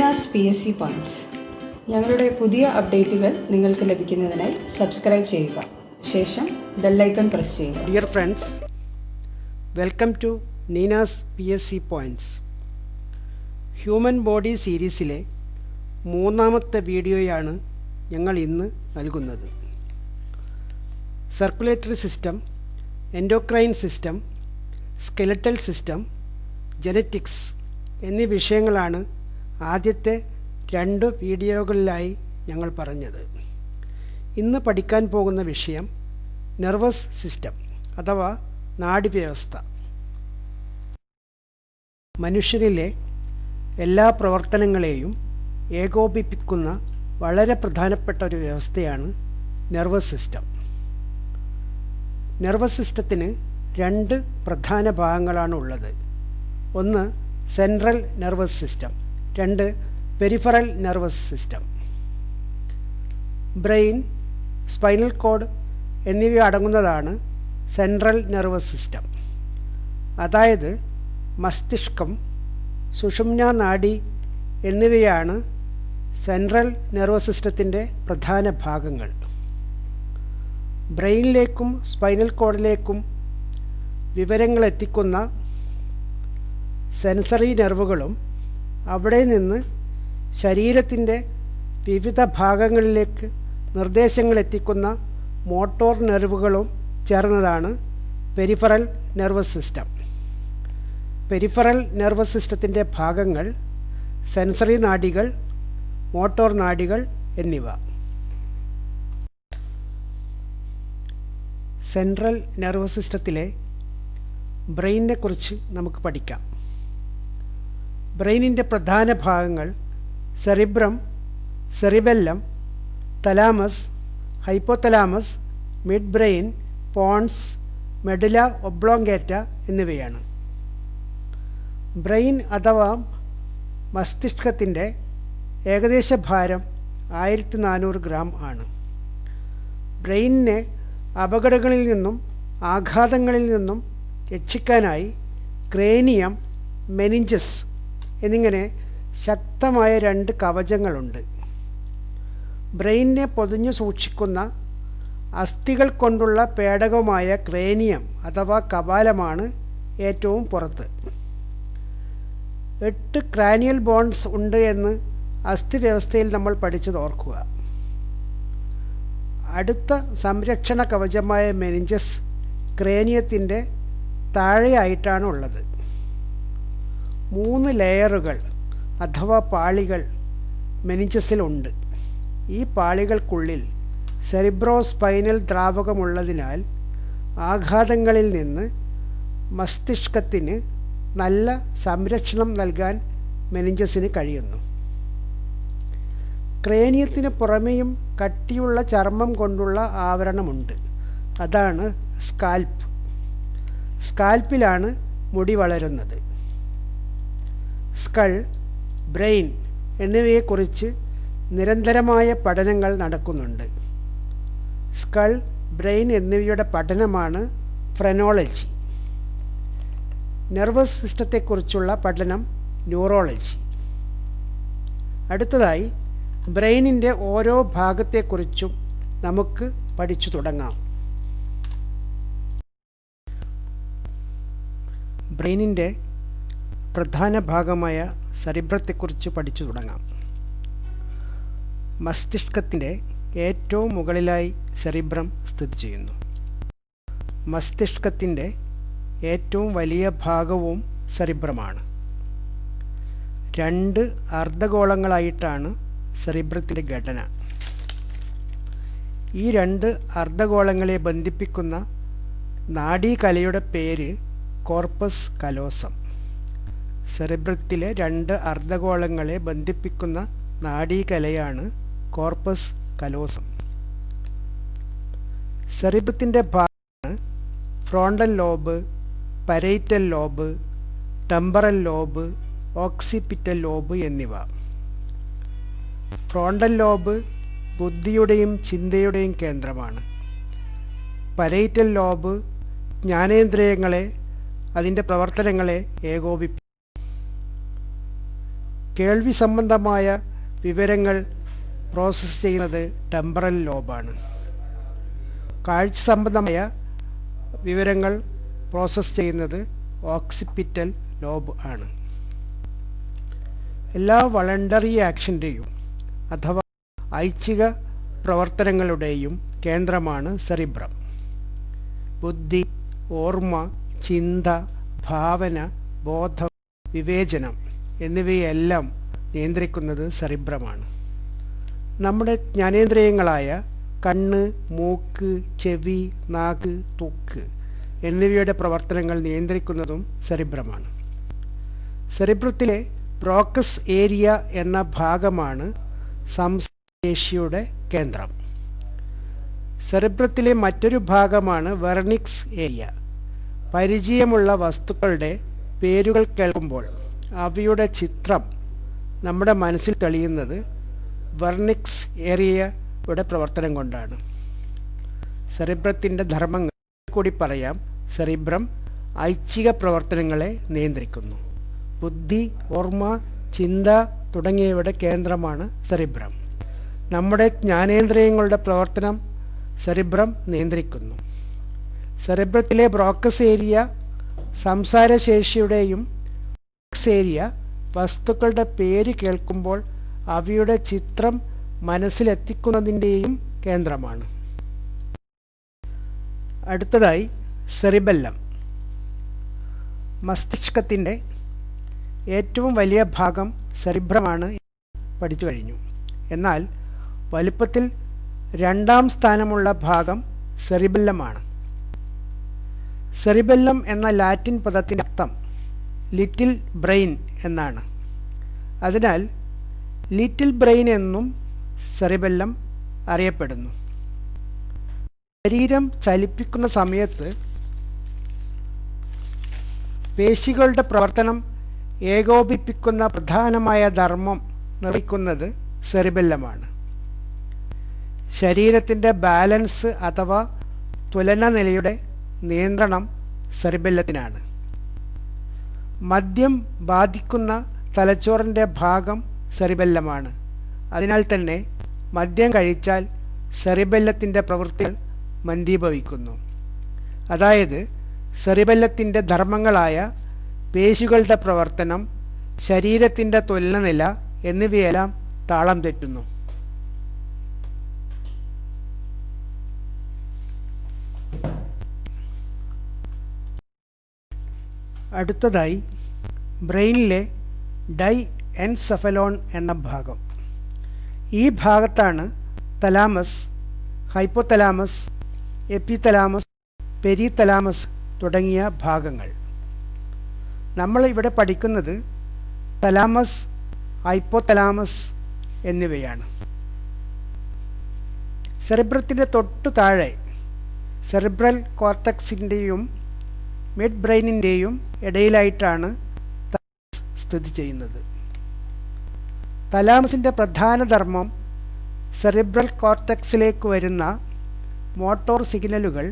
നീനാസ് PSC points. ഞങ്ങളുടെ പുതിയ അപ്ഡേറ്റുകൾ നിങ്ങൾക്ക് ലഭിക്കുന്നതിനായി സബ്സ്ക്രൈബ് ചെയ്യുക. ശേഷം ബെല്ലൈക്കൺ പ്രസ് ചെയ്യുക. Dear friends, welcome to Neena's PSC points. Human body സീരീസിലെ മൂന്നാമത്തെ വീഡിയോയാണ് ഞങ്ങൾ ഇന്ന് നൽകുന്നത്. Circulatory system, endocrine system, skeletal system, genetics എന്നീ വിഷയങ്ങളാണ് ആദ്യത്തെ 2 വീഡിയോകളിലായി ഞങ്ങൾ പറഞ്ഞത്. ഇന്ന് പഠിക്കാൻ പോകുന്ന വിഷയം നെർവസ് സിസ്റ്റം അഥവാ നാഡീവ്യവസ്ഥ. മനുഷ്യരിലെ എല്ലാ പ്രവർത്തനങ്ങളെയും ഏകോപിപ്പിക്കുന്ന വളരെ പ്രധാനപ്പെട്ട ഒരു വ്യവസ്ഥയാണ് നെർവസ് സിസ്റ്റം. നെർവസ് സിസ്റ്റത്തിന് 2 പ്രധാന ഭാഗങ്ങളാണ് ഉള്ളത്. ഒന്ന് central nervous system, 2 peripheral nervous system. Brain, spinal cord എന്നിവ അടങ്ങുന്നതാണ് സെൻട്രൽ നെർവസ് സിസ്റ്റം. അതായത് മസ്തിഷ്കം, സുഷുമ്നാ നാഡി എന്നിവയാണ് സെൻട്രൽ നെർവസ് സിസ്റ്റത്തിൻ്റെ പ്രധാന ഭാഗങ്ങൾ. ബ്രെയിനിലേക്കും സ്പൈനൽ കോഡിലേക്കും വിവരങ്ങൾ എത്തിക്കുന്ന സെൻസറി നെർവുകളും അവിടെ നിന്ന് ശരീരത്തിൻ്റെ വിവിധ ഭാഗങ്ങളിലേക്ക് നിർദ്ദേശങ്ങൾ എത്തിക്കുന്ന മോട്ടോർ നെർവുകളും ചേർന്നതാണ് peripheral nervous system. Peripheral nervous സിസ്റ്റത്തിൻ്റെ ഭാഗങ്ങൾ സെൻസറി നാഡികൾ, മോട്ടോർ നാഡികൾ എന്നിവ. സെൻട്രൽ നെർവസ് സിസ്റ്റത്തിലെ ബ്രെയിനിനെ കുറിച്ച് നമുക്ക് പഠിക്കാം. ബ്രെയിനിൻ്റെ പ്രധാന ഭാഗങ്ങൾ cerebrum, cerebellum, thalamus, hypothalamus, mid brain, pons, medulla oblongata എന്നിവയാണ്. ബ്രെയിൻ അഥവാ മസ്തിഷ്കത്തിൻ്റെ ഏകദേശ ഭാരം 1400 ഗ്രാം ആണ്. ബ്രെയിനിനെ അപകടങ്ങളിൽ നിന്നും ആഘാതങ്ങളിൽ നിന്നും രക്ഷിക്കാനായി ക്രേനിയം, മെനിഞ്ചസ് എന്നിങ്ങനെ ശക്തമായ 2 കവചങ്ങളുണ്ട്. ബ്രെയിനിനെ പൊതിഞ്ഞു സൂക്ഷിക്കുന്ന അസ്ഥികൾ കൊണ്ടുള്ള പേടകമായ ക്രേനിയം അഥവാ കപാലമാണ് ഏറ്റവും പുറത്ത്. 8 ക്രാനിയൽ ബോൺസ് ഉണ്ട് എന്ന് അസ്ഥിവ്യവസ്ഥയിൽ നമ്മൾ പഠിച്ചത് ഓർക്കുക. അടുത്ത സംരക്ഷണ കവചമായ മെനിഞ്ചസ് ക്രേനിയത്തിൻ്റെ താഴെയായിട്ടാണ് ഉള്ളത്. 3 ലെയറുകൾ അഥവാ പാളികൾ മെനിഞ്ചസിലുണ്ട്. ഈ പാളികൾക്കുള്ളിൽ സെറിബ്രോസ്പൈനൽ ദ്രാവകമുള്ളതിനാൽ ആഘാതങ്ങളിൽ നിന്ന് മസ്തിഷ്കത്തിന് നല്ല സംരക്ഷണം നൽകാൻ മെനിഞ്ചസിന് കഴിയുന്നു. ക്രേനിയത്തിന് പുറമേയും കട്ടിയുള്ള ചർമ്മം കൊണ്ടുള്ള ആവരണമുണ്ട്. അതാണ് സ്കാൽപ്പ്. സ്കാൽപ്പിലാണ് മുടി വളരുന്നത്. സ്കൾ, ബ്രെയിൻ എന്നിവയെക്കുറിച്ച് നിരന്തരമായ പഠനങ്ങൾ നടക്കുന്നുണ്ട്. സ്കൾ, ബ്രെയിൻ എന്നിവയുടെ പഠനമാണ് ഫ്രെനോളജി. നെർവസ് സിസ്റ്റത്തെക്കുറിച്ചുള്ള പഠനം ന്യൂറോളജി. അടുത്തതായി ബ്രെയിനിൻ്റെ ഓരോ ഭാഗത്തെക്കുറിച്ചും നമുക്ക് പഠിച്ചു തുടങ്ങാം. ബ്രെയിനിൻ്റെ പ്രധാന ഭാഗമായ സെറിബ്രത്തെക്കുറിച്ച് പഠിച്ചു തുടങ്ങാം. മസ്തിഷ്കത്തിൻ്റെ ഏറ്റവും മുകളിലായി സെറിബ്രം സ്ഥിതി ചെയ്യുന്നു. മസ്തിഷ്കത്തിൻ്റെ ഏറ്റവും വലിയ ഭാഗവും സെറിബ്രമാണ്. 2 അർദ്ധഗോളങ്ങളായിട്ടാണ് സെറിബ്രത്തിൻ്റെ ഘടന. ഈ 2 അർദ്ധഗോളങ്ങളെ ബന്ധിപ്പിക്കുന്ന നാഡീകലയുടെ പേര് കോർപ്പസ് കലോസം. സെറിബ്രത്തിലെ 2 അർദ്ധഗോളങ്ങളെ ബന്ധിപ്പിക്കുന്ന നാഡീകലയാണ് കോർപ്പസ് കലോസം. സെറിബ്രത്തിൻ്റെ ഭാഗമാണ് frontal lobe, parietal lobe, temporal lobe, occipital lobe എന്നിവ. ഫ്രോണ്ടൽ ലോബ് ബുദ്ധിയുടെയും ചിന്തയുടെയും കേന്ദ്രമാണ്. പരൈറ്റൽ ലോബ് ജ്ഞാനേന്ദ്രിയങ്ങളെ, അതിൻ്റെ പ്രവർത്തനങ്ങളെ ഏകോപിപ്പിക്കും. കേൾവി സംബന്ധമായ വിവരങ്ങൾ പ്രോസസ്സ് ചെയ്യുന്നത് ടെമ്പറൽ ലോബാണ്. കാഴ്ച സംബന്ധമായ വിവരങ്ങൾ പ്രോസസ്സ് ചെയ്യുന്നത് ഓക്സിപിറ്റൽ ലോബ് ആണ്. എല്ലാ വളണ്ടറി ആക്ഷൻ്റെയും അഥവാ ഐച്ഛിക പ്രവർത്തനങ്ങളുടെയും കേന്ദ്രമാണ് സെറിബ്രം. ബുദ്ധി, ഓർമ്മ, ചിന്ത, ഭാവന, ബോധം, വിവേചനം എന്നിവയെല്ലാം നിയന്ത്രിക്കുന്നത് സെറിബ്രമാണ്. നമ്മുടെ ജ്ഞാനേന്ദ്രിയങ്ങളായ കണ്ണ്, മൂക്ക്, ചെവി, നാക്ക്, ത്വക്ക് എന്നിവയുടെ പ്രവർത്തനങ്ങൾ നിയന്ത്രിക്കുന്നതും സെറിബ്രമാണ്. സെറിബ്രത്തിലെ ബ്രോക്കസ് ഏരിയ എന്ന ഭാഗമാണ് സംസാരശേഷിയുടെ കേന്ദ്രം. സെറിബ്രത്തിലെ മറ്റൊരു ഭാഗമാണ് വെർണിക്സ് ഏരിയ. പരിചയമുള്ള വസ്തുക്കളുടെ പേരുകൾ കേൾക്കുമ്പോൾ അവയുടെ ചിത്രം നമ്മുടെ മനസ്സിൽ തെളിയുന്നത് വെർണിക്സ് ഏരിയയുടെ പ്രവർത്തനം കൊണ്ടാണ്. സെറിബ്രത്തിൻ്റെ ധർമ്മങ്ങൾ കൂടി പറയാം. സെറിബ്രം ഐച്ഛിക പ്രവർത്തനങ്ങളെ നിയന്ത്രിക്കുന്നു. ബുദ്ധി, ഓർമ്മ, ചിന്ത തുടങ്ങിയവയുടെ കേന്ദ്രമാണ് സെറിബ്രം. നമ്മുടെ ജ്ഞാനേന്ദ്രിയങ്ങളുടെ പ്രവർത്തനം സെറിബ്രം നിയന്ത്രിക്കുന്നു. സെറിബ്രത്തിലെ ബ്രോക്കസ് ഏരിയ സംസാരശേഷിയുടെയും ഏരിയ വസ്തുക്കളുടെ പേര് കേൾക്കുമ്പോൾ അവയുടെ ചിത്രം മനസ്സിലെത്തിക്കുന്നതിൻ്റെയും കേന്ദ്രമാണ്. അടുത്തതായി സെറിബെല്ലം. മസ്തിഷ്കത്തിൻ്റെ ഏറ്റവും വലിയ ഭാഗം സെറിബ്രമാണ് പഠിച്ചു കഴിഞ്ഞു. എന്നാൽ വലുപ്പത്തിൽ രണ്ടാം സ്ഥാനമുള്ള ഭാഗം സെറിബെല്ലമാണ്. സെറിബെല്ലം എന്ന ലാറ്റിൻ പദത്തിൻ്റെ അർത്ഥം ലിറ്റിൽ ബ്രെയിൻ എന്നാണ്. അതിനാൽ ലിറ്റിൽ ബ്രെയിൻ എന്നും സെറിബെല്ലം അറിയപ്പെടുന്നു. ശരീരം ചലിപ്പിക്കുന്ന സമയത്ത് പേശികളുടെ പ്രവർത്തനം ഏകോപിപ്പിക്കുന്ന പ്രധാനമായ ധർമ്മം നിർവഹിക്കുന്നത് സെറിബെല്ലമാണ്. ശരീരത്തിൻ്റെ ബാലൻസ് അഥവാ തുലന നിലയുടെ നിയന്ത്രണം സെറിബെല്ലത്തിനാണ്. മദ്യം ബാധിക്കുന്ന തലച്ചോറിൻ്റെ ഭാഗം സെറിബെല്ലമാണ്. അതിനാൽ തന്നെ മദ്യം കഴിച്ചാൽ സെറിബെല്ലത്തിൻ്റെ പ്രവൃത്തികൾ മന്ദീഭവിക്കുന്നു. അതായത് സെറിബെല്ലത്തിൻ്റെ ധർമ്മങ്ങളായ പേശികളുടെ പ്രവർത്തനം, ശരീരത്തിൻ്റെ തുലനനില എന്നിവയെല്ലാം താളം തെറ്റുന്നു. അടുത്തതായി ബ്രെയിനിലെ ഡൈ എൻസെഫലോൺ എന്ന ഭാഗം. ഈ ഭാഗത്താണ് തലാമസ്, ഹൈപ്പോതലാമസ്, എപ്പിതലാമസ്, പെരിതലാമസ് തുടങ്ങിയ ഭാഗങ്ങൾ. നമ്മൾ ഇവിടെ പഠിക്കുന്നത് തലാമസ്, ഹൈപ്പോതലാമസ് എന്നിവയാണ്. സെറിബ്രത്തിൻ്റെ തൊട്ടു താഴെ സെറിബ്രൽ കോർട്ടക്സിൻ്റെയും മിഡ് ബ്രെയിനിൻ്റെയും ഇടയിലായിട്ടാണ് തലാമസ് സ്ഥിതി ചെയ്യുന്നത്. തലാമസിൻ്റെ പ്രധാന ധർമ്മം സെറിബ്രൽ കോർട്ടക്സിലേക്ക് വരുന്ന മോട്ടോർ സിഗ്നലുകൾ,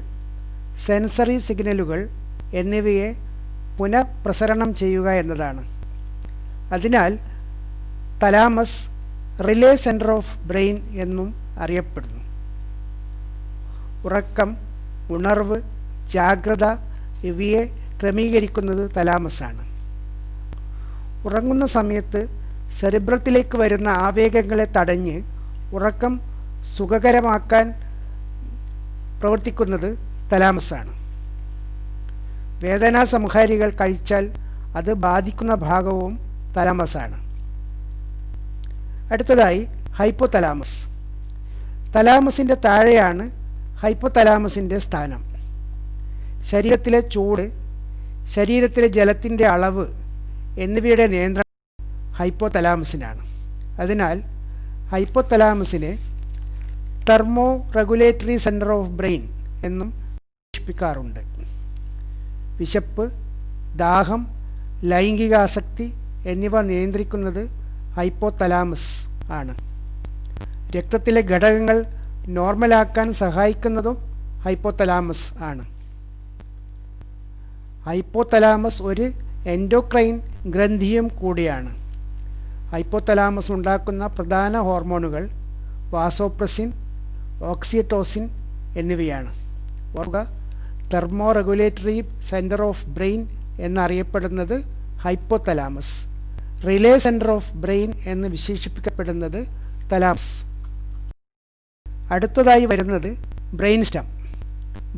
സെൻസറി സിഗ്നലുകൾ എന്നിവയെ പുനഃപ്രസരണം ചെയ്യുക എന്നതാണ്. അതിനാൽ thalamus relay centre of brain എന്നും അറിയപ്പെടുന്നു. ഉറക്കം, ഉണർവ്, ജാഗ്രത ഇവയെ ക്രമീകരിക്കുന്നത് തലാമസാണ്. ഉറങ്ങുന്ന സമയത്ത് സെറിബ്രത്തിലേക്ക് വരുന്ന ആവേഗങ്ങളെ തടഞ്ഞ് ഉറക്കം സുഖകരമാക്കാൻ പ്രവർത്തിക്കുന്നത് തലാമസാണ്. വേദനാസംഹാരികൾ കഴിച്ചാൽ അത് ബാധിക്കുന്ന ഭാഗവും തലാമസാണ്. അടുത്തതായി ഹൈപ്പോതലാമസ്. തലാമസിൻ്റെ താഴെയാണ് ഹൈപ്പോതലാമസിൻ്റെ സ്ഥാനം. ശരീരത്തിലെ ചൂട്, ശരീരത്തിലെ ജലത്തിൻ്റെ അളവ് എന്നിവയുടെ നിയന്ത്രണം ഹൈപ്പോതലാമസിനാണ്. അതിനാൽ ഹൈപ്പോതലാമസിനെ thermo regulatory centre of brain എന്നും വിശേഷിപ്പിക്കാറുണ്ട്. വിശപ്പ്, ദാഹം, ലൈംഗികാസക്തി എന്നിവ നിയന്ത്രിക്കുന്നത് ഹൈപ്പോതലാമസ് ആണ്. രക്തത്തിലെ ഘടകങ്ങൾ നോർമലാക്കാൻ സഹായിക്കുന്നതും ഹൈപ്പോതലാമസ് ആണ്. ഹൈപ്പോതലാമസ് ഒരു എൻഡോക്രൈൻ ഗ്രന്ഥിയും കൂടിയാണ്. ഹൈപ്പോതലാമസ് ഉണ്ടാക്കുന്ന പ്രധാന ഹോർമോണുകൾ വാസോപ്രസിൻ, ഓക്സിറ്റോസിൻ എന്നിവയാണ്. ഓർക്കുക, thermo regulatory centre of brain എന്നറിയപ്പെടുന്നത് hypothalamus, relay centre of brain എന്ന് വിശേഷിപ്പിക്കപ്പെടുന്നത് തലാമസ്. അടുത്തതായി വരുന്നത് ബ്രെയിൻ സ്റ്റം.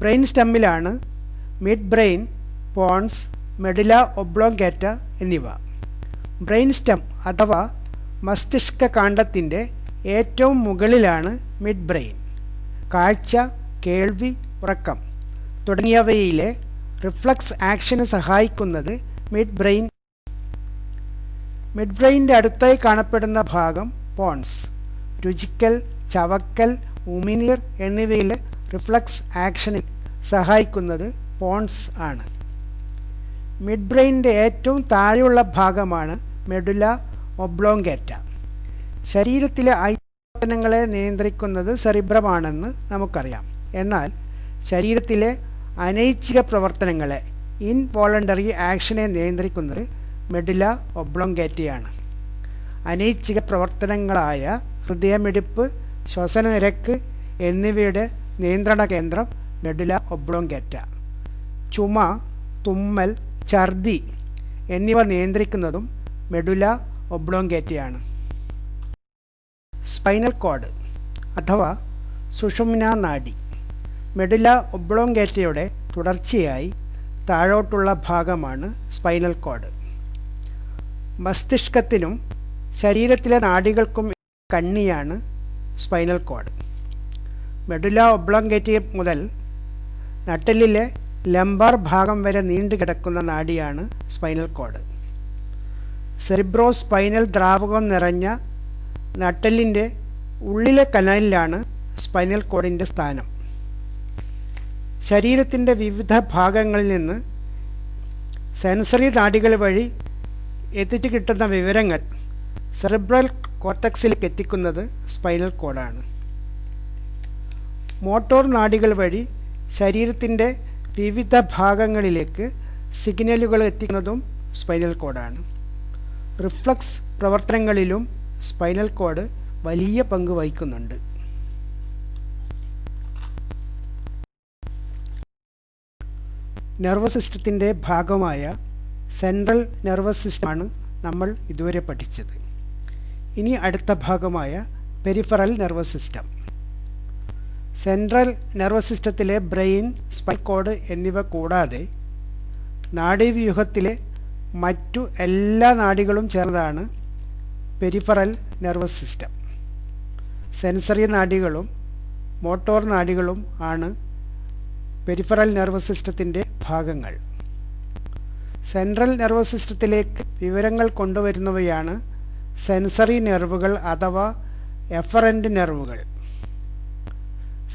ബ്രെയിൻ സ്റ്റമ്മിലാണ് mid brain, pons, medulla oblongata എന്നിവ. ബ്രെയിൻ സ്റ്റം അഥവാ മസ്തിഷ്ക കാണ്ഡത്തിൻ്റെ ഏറ്റവും മുകളിലാണ് മിഡ് ബ്രെയിൻ. കാഴ്ച, കേൾവി, ഉറക്കം തുടങ്ങിയവയിലെ റിഫ്ലക്സ് ആക്ഷന് സഹായിക്കുന്നത് മിഡ് ബ്രെയിൻ. മിഡ് ബ്രെയിൻ്റെ അടുത്തായി കാണപ്പെടുന്ന ഭാഗം പോൺസ്. രുചിക്കൽ, ചവക്കൽ, ഉമിനീർ എന്നിവയിലെ റിഫ്ലക്സ് ആക്ഷനിൽ സഹായിക്കുന്നത് പോൺസ് ആണ്. മിഡ് ബ്രെയിനിൻ്റെ ഏറ്റവും താഴെയുള്ള ഭാഗമാണ് മെഡുല ഒബ്ലോംഗാറ്റ. ശരീരത്തിലെ പ്രവർത്തനങ്ങളെ നിയന്ത്രിക്കുന്നത് സെറിബ്രമാണെന്ന് നമുക്കറിയാം. എന്നാൽ ശരീരത്തിലെ അനൈച്ഛിക പ്രവർത്തനങ്ങളെ, ഇൻവോളണ്ടറി ആക്ഷനെ നിയന്ത്രിക്കുന്നത് മെഡുല ഒബ്ലോംഗാറ്റയാണ്. അനൈച്ഛിക പ്രവർത്തനങ്ങളായ ഹൃദയമിടിപ്പ്, ശ്വസനനിരക്ക് എന്നിവയുടെ നിയന്ത്രണ കേന്ദ്രം മെഡുല ഒബ്ലോംഗാറ്റ. ചുമ, തുമ്മൽ, ഛർദി എന്നിവ നിയന്ത്രിക്കുന്നതും മെഡുല ഒബ്ലോംഗാറ്റയാണ്. സ്പൈനൽ കോഡ് അഥവാ സുഷുമ്നാ നാഡി മെഡുല ഒബ്ലോംഗാറ്റയുടെ തുടർച്ചയായി താഴോട്ടുള്ള ഭാഗമാണ് സ്പൈനൽ കോഡ്. മസ്തിഷ്കത്തിനും ശരീരത്തിലെ നാഡികൾക്കും കണ്ണിയാണ് സ്പൈനൽ കോഡ്. മെഡുല ഒബ്ലോംഗാറ്റ മുതൽ നട്ടെല്ലിലെ ലംബാർ ഭാഗം വരെ നീണ്ടു കിടക്കുന്ന നാഡിയാണ് സ്പൈനൽ കോഡ്. സെറിബ്രോ സ്പൈനൽ ദ്രാവകം നിറഞ്ഞ നട്ടെല്ലിൻ്റെ ഉള്ളിലെ കനാലിലാണ് സ്പൈനൽ കോഡിൻ്റെ സ്ഥാനം. ശരീരത്തിൻ്റെ വിവിധ ഭാഗങ്ങളിൽ നിന്ന് സെൻസറി നാഡികൾ വഴി എത്തിച്ചു കിട്ടുന്ന വിവരങ്ങൾ സെറിബ്രൽ കോർട്ടക്സിലേക്ക് എത്തിക്കുന്നത് സ്പൈനൽ കോഡാണ്. മോട്ടോർ നാഡികൾ വഴി ശരീരത്തിൻ്റെ വിവിധ ഭാഗങ്ങളിലേക്ക് സിഗ്നലുകൾ എത്തിക്കുന്നതും സ്പൈനൽ കോഡാണ്. റിഫ്ലക്സ് പ്രവർത്തനങ്ങളിലും സ്പൈനൽ കോഡ് വലിയ പങ്ക് വഹിക്കുന്നുണ്ട്. നെർവസ് സിസ്റ്റത്തിൻ്റെ ഭാഗമായ സെൻട്രൽ നെർവസ് സിസ്റ്റമാണ് നമ്മൾ ഇതുവരെ പഠിച്ചത്. ഇനി അടുത്ത ഭാഗമായ peripheral nervous system. Central nervous സിസ്റ്റത്തിലെ ബ്രെയിൻ, സ്പൈനൽ കോഡ് എന്നിവ കൂടാതെ നാഡീവ്യൂഹത്തിലെ മറ്റു എല്ലാ നാഡികളും ചേർന്നതാണ് പെരിഫറൽ നെർവസ് സിസ്റ്റം. സെൻസറി നാഡികളും മോട്ടോർ നാഡികളും ആണ് പെരിഫറൽ നെർവസ് സിസ്റ്റത്തിൻ്റെ ഭാഗങ്ങൾ. സെൻട്രൽ നെർവസ് സിസ്റ്റത്തിലേക്ക് വിവരങ്ങൾ കൊണ്ടുവരുന്നവയാണ് സെൻസറി നെർവുകൾ അഥവാ എഫറൻ്റ് നെർവുകൾ.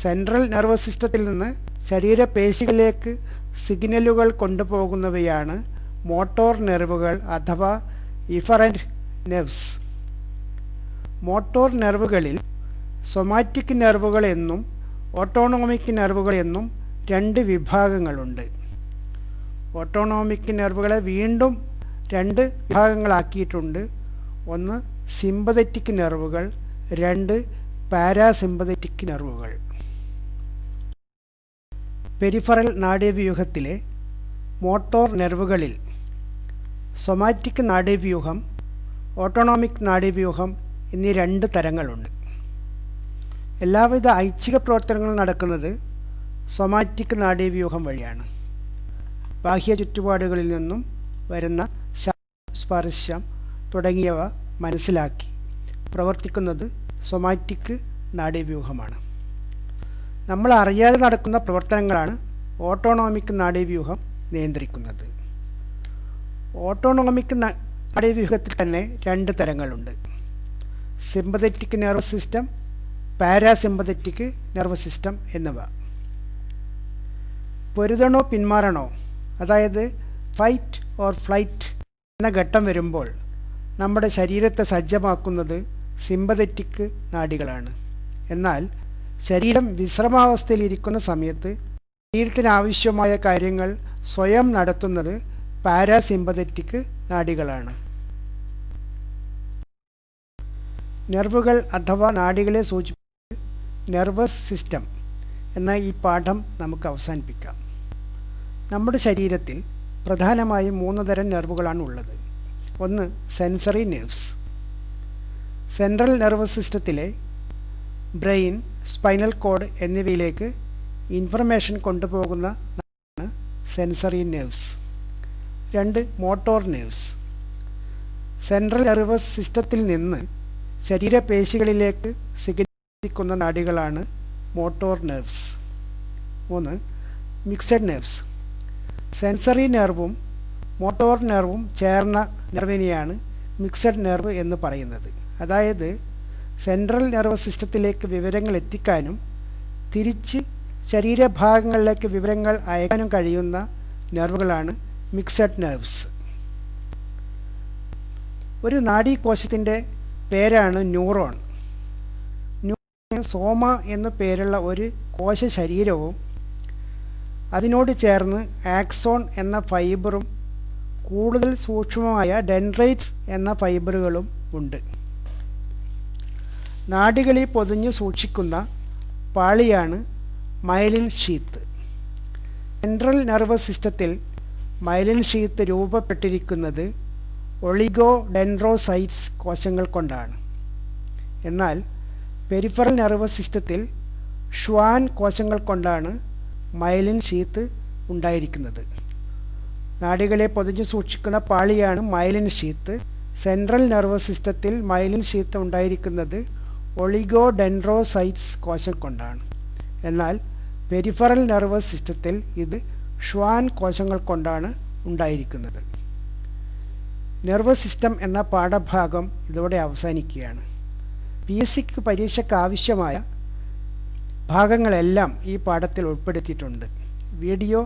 സെൻട്രൽ നെർവസ് സിസ്റ്റത്തിൽ നിന്ന് ശരീരപേശികളിലേക്ക് സിഗ്നലുകൾ കൊണ്ടുപോകുന്നവയാണ് മോട്ടോർ നെർവുകൾ അഥവാ ഇഫറൻ്റ് നെർവ്സ്. മോട്ടോർ നെർവുകളിൽ സൊമാറ്റിക് നെർവുകൾ എന്നും ഓട്ടോണോമിക് നെർവുകൾ എന്നും രണ്ട് വിഭാഗങ്ങളുണ്ട്. ഓട്ടോണോമിക് നെർവുകളെ വീണ്ടും രണ്ട് വിഭാഗങ്ങളാക്കിയിട്ടുണ്ട്. ഒന്ന് സിമ്പതറ്റിക് നെർവുകൾ, രണ്ട് പാരാസിമ്പതറ്റിക് നെർവുകൾ. പെരിഫറൽ നാഡീവ്യൂഹത്തിലെ മോട്ടോർ നെർവുകളിൽ സൊമാറ്റിക് നാഡീവ്യൂഹം, ഓട്ടോണോമിക് നാഡീവ്യൂഹം എന്നീ രണ്ട് തരങ്ങളുണ്ട്. എല്ലാവിധ ഐച്ഛിക പ്രവർത്തനങ്ങളും നടക്കുന്നത് സൊമാറ്റിക് നാഡീവ്യൂഹം വഴിയാണ്. ബാഹ്യ ചുറ്റുപാടുകളിൽ നിന്നും വരുന്ന സ്പർശം തുടങ്ങിയവ മനസ്സിലാക്കി പ്രവർത്തിക്കുന്നത് സൊമാറ്റിക് നാഡീവ്യൂഹമാണ്. നമ്മൾ അറിയാതെ നടക്കുന്ന പ്രവർത്തനങ്ങളാണ് ഓട്ടോണോമിക് നാഡീവ്യൂഹം നിയന്ത്രിക്കുന്നത്. ഓട്ടോണോമിക് നാഡീവ്യൂഹത്തിൽ തന്നെ രണ്ട് തരങ്ങളുണ്ട്: sympathetic nervous system, parasympathetic nervous system എന്നിവ. പൊരുതണോ പിന്മാറണോ, അതായത് ഫൈറ്റ് ഓർ ഫ്ലൈറ്റ് എന്ന ഘട്ടം വരുമ്പോൾ നമ്മുടെ ശരീരത്തെ സജ്ജമാക്കുന്നത് സിമ്പതറ്റിക് നാഡികളാണ്. എന്നാൽ ശരീരം വിശ്രമാവസ്ഥയിലിരിക്കുന്ന സമയത്ത് ശരീരത്തിന് ആവശ്യമായ കാര്യങ്ങൾ സ്വയം നടത്തുന്നത് പാരാസിമ്പതറ്റിക് നാഡികളാണ്. നെർവുകൾ അഥവാ നാഡികളെ സൂചിപ്പിച്ച് നെർവസ് സിസ്റ്റം എന്ന ഈ പാഠം നമുക്ക് അവസാനിപ്പിക്കാം. നമ്മുടെ ശരീരത്തിൽ പ്രധാനമായും 3 തരം നെർവുകളാണ് ഉള്ളത്. ഒന്ന് സെൻസറി നെർവ്സ്. സെൻട്രൽ നെർവസ് സിസ്റ്റത്തിലെ ബ്രെയിൻ, സ്പൈനൽ കോഡ് എന്നിവയിലേക്ക് ഇൻഫർമേഷൻ കൊണ്ടുപോകുന്ന sensory nerves. 2 motor nerves. Central nervous സിസ്റ്റത്തിൽ നിന്ന് ശരീരപേശികളിലേക്ക് സിഗ്നൽ നാഡികളാണ് motor nerves. 3 mixed nerves. Sensory നെർവും മോട്ടോർ നെർവും ചേർന്ന നെർവിനെയാണ് മിക്സഡ് നെർവ് എന്ന് പറയുന്നത്. അതായത് സെൻട്രൽ നെർവസ് സിസ്റ്റത്തിലേക്ക് വിവരങ്ങൾ എത്തിക്കാനും തിരിച്ച് ശരീരഭാഗങ്ങളിലേക്ക് വിവരങ്ങൾ അയക്കാനും കഴിയുന്ന നെർവുകളാണ് മിക്സഡ് നെർവ്സ്. ഒരു നാഡീകോശത്തിൻ്റെ പേരാണ് ന്യൂറോൺ. ന്യൂറോണിന് സോമ എന്നു പേരുള്ള ഒരു കോശ ശരീരവും അതിനോട് ചേർന്ന് ആക്സോൺ എന്ന ഫൈബറും കൂടുതൽ സൂക്ഷ്മമായ ഡെൻഡ്രൈറ്റ്സ് എന്ന ഫൈബറുകളും ഉണ്ട്. നാഡികളിൽ പൊതിഞ്ഞു സൂക്ഷിക്കുന്ന പാളിയാണ് മൈലിൻ ഷീത്ത്. സെൻട്രൽ നെർവസ് സിസ്റ്റത്തിൽ മൈലിൻ ഷീത്ത് രൂപപ്പെട്ടിരിക്കുന്നത് ഒളിഗോഡെൻഡ്രോസൈറ്റ്സ് കോശങ്ങൾ കൊണ്ടാണ്. എന്നാൽ പെരിഫറൽ നെർവസ് സിസ്റ്റത്തിൽ ഷ്വാൻ കോശങ്ങൾ കൊണ്ടാണ് മൈലിൻ ഷീത്ത് ഉണ്ടായിരിക്കുന്നത്. നാഡികളെ പൊതിഞ്ഞു സൂക്ഷിക്കുന്ന പാളിയാണ് മൈലിൻ ഷീത്ത്. സെൻട്രൽ നെർവസ് സിസ്റ്റത്തിൽ മൈലിൻ ഷീത്ത് ഉണ്ടായിരിക്കുന്നത് ഒളിഗോഡെൻഡ്രോസൈറ്റ്സ് കോശം കൊണ്ടാണ്. എന്നാൽ പെരിഫറൽ നെർവസ് സിസ്റ്റത്തിൽ ഇത് ഷ്വാൻ കോശങ്ങൾ കൊണ്ടാണ് ഉണ്ടായിരിക്കുന്നത്. നെർവസ് സിസ്റ്റം എന്ന പാഠഭാഗം ഇതോടെ അവസാനിക്കുകയാണ്. PSC പരീക്ഷയ്ക്ക് ആവശ്യമായ ഭാഗങ്ങളെല്ലാം ഈ പാഠത്തിൽ ഉൾപ്പെടുത്തിയിട്ടുണ്ട്. വീഡിയോ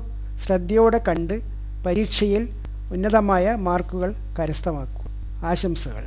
ശ്രദ്ധയോടെ കണ്ട് പരീക്ഷയിൽ ഉന്നതമായ മാർക്കുകൾ കരസ്ഥമാക്കൂ. ആശംസകൾ.